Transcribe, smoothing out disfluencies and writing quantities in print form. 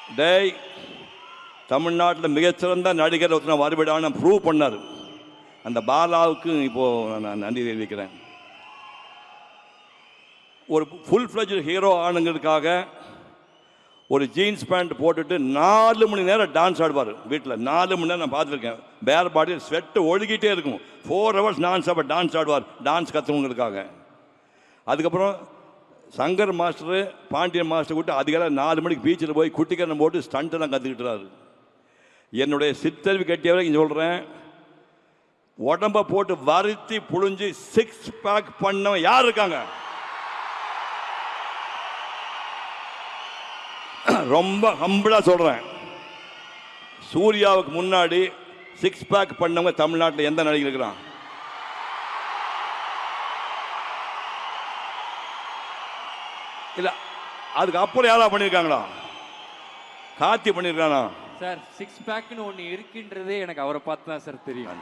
டேய், தமிழ்நாட்டில் மிகச்சிறந்த நடிகர் ஒருத்தனை வருவிடான்னு ப்ரூவ் பண்ணார். அந்த பாலாவுக்கு இப்போது நான் நன்றி தெரிவிக்கிறேன். ஒரு ஃபுல் ஃப்ளெஜ் ஹீரோ ஆணுங்கிறதுக்காக ஒரு ஜீன்ஸ் பேண்ட் போட்டுட்டு 4 மணி நேரம் டான்ஸ் ஆடுவார் வீட்டில். 4 மணி நேரம் நான் பார்த்துருக்கேன். பேர் பாடி ஸ்வெட்டு ஒழுகிட்டே இருக்கும். 4 hours நான் ஸ்டாப் டான்ஸ் ஆடுவார், டான்ஸ் கற்றுவங்களுக்காக. அதுக்கப்புறம் சங்கர் மாஸ்டரு, பாண்டியன் மாஸ்டர் கூட்டு அதிகாலை 4 மணிக்கு பீச்சில் போய் குட்டிக்கரணம் போட்டு ஸ்டண்ட்டெல்லாம் கற்றுக்கிட்டுறாரு. என்னுடைய சித்தறிவு கட்டியவரை இங்கே சொல்கிறேன், உடம்பை போட்டு வருத்தி புழிஞ்சு 6 பேக் பண்ணவன் யார் இருக்காங்க? ரொம்ப ஹம்பிளாக சொல்கிறேன், சூர்யாவுக்கு முன்னாடி 6 பேக் பண்ணவங்க தமிழ்நாட்டில் எந்த நடிகர் இருக்கிறான்? இல்லை, அதுக்கு அப்புறம் யாரா பண்ணியிருக்காங்களா? கார்த்தி பண்ணியிருக்கானா? சார் 6 பேக்னு ஒன்று இருக்குன்றதே எனக்கு அவரை பார்த்து தான் சார் தெரியும்.